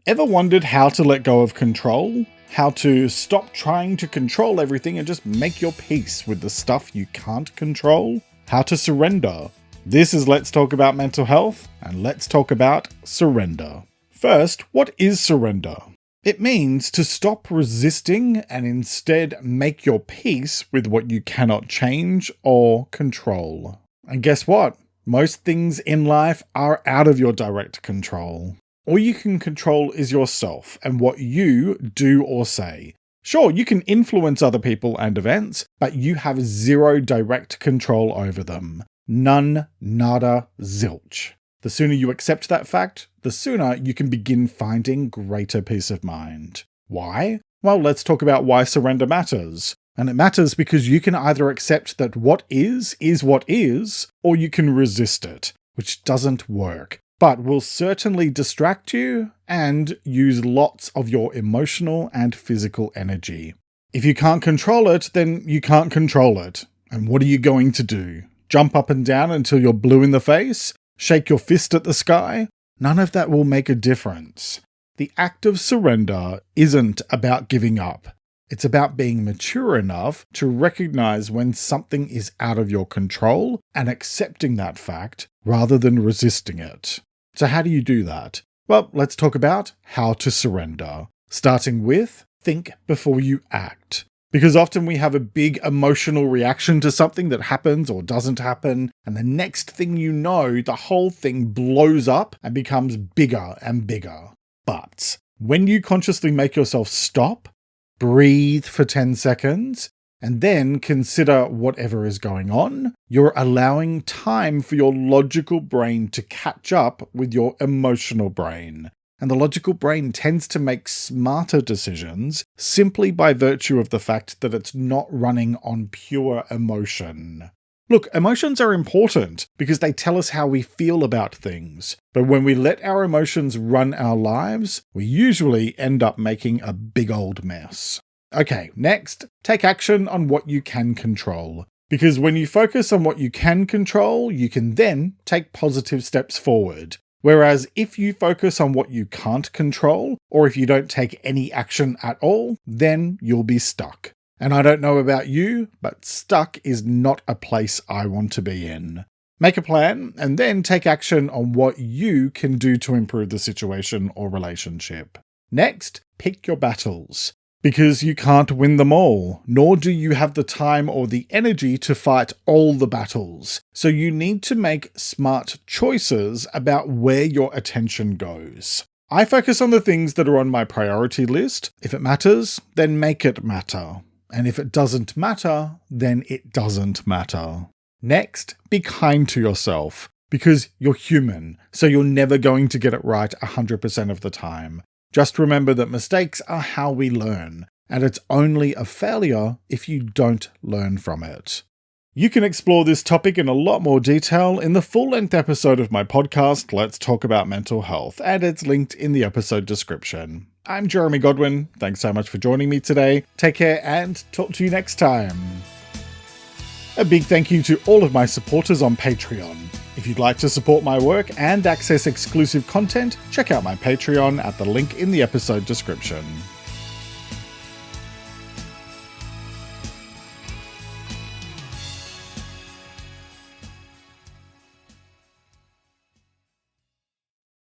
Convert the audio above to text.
Ever wondered how to let go of control? How to stop trying to control everything and just make your peace with the stuff you can't control? How to surrender? This is Let's Talk About Mental Health, and let's talk about surrender. First, what is surrender? It means to stop resisting and instead make your peace with what you cannot change or control. And guess what? Most things in life are out of your direct control. All you can control is yourself and what you do or say. Sure, you can influence other people and events, but you have zero direct control over them. None, nada, zilch. The sooner you accept that fact, the sooner you can begin finding greater peace of mind. Why? Well, let's talk about why surrender matters. And it matters because you can either accept that what is what is, or you can resist it, which doesn't work, but will certainly distract you and use lots of your emotional and physical energy. If you can't control it, then you can't control it. And what are you going to do? Jump up and down until you're blue in the face? Shake your fist at the sky? None of that will make a difference. The act of surrender isn't about giving up. It's about being mature enough to recognize when something is out of your control and accepting that fact rather than resisting it. So how do you do that? Well, let's talk about how to surrender. Starting with think before you act. Because often we have a big emotional reaction to something that happens or doesn't happen, and the next thing you know, the whole thing blows up and becomes bigger and bigger. But when you consciously make yourself stop, breathe for 10 seconds, and then consider whatever is going on, you're allowing time for your logical brain to catch up with your emotional brain. And the logical brain tends to make smarter decisions simply by virtue of the fact that it's not running on pure emotion. Look, emotions are important because they tell us how we feel about things. But when we let our emotions run our lives, we usually end up making a big old mess. Okay, next, take action on what you can control. Because when you focus on what you can control, you can then take positive steps forward. Whereas if you focus on what you can't control, or if you don't take any action at all, then you'll be stuck. And I don't know about you, but stuck is not a place I want to be in. Make a plan, and then take action on what you can do to improve the situation or relationship. Next, pick your battles. Because you can't win them all, nor do you have the time or the energy to fight all the battles. So you need to make smart choices about where your attention goes. I focus on the things that are on my priority list. If it matters, then make it matter. And if it doesn't matter, then it doesn't matter. Next, be kind to yourself. Because you're human, so you're never going to get it right 100% of the time. Just remember that mistakes are how we learn, and it's only a failure if you don't learn from it. You can explore this topic in a lot more detail in the full-length episode of my podcast, Let's Talk About Mental Health, and it's linked in the episode description. I'm Jeremy Godwin. Thanks so much for joining me today. Take care and talk to you next time. A big thank you to all of my supporters on Patreon. If you'd like to support my work and access exclusive content, check out my Patreon at the link in the episode description.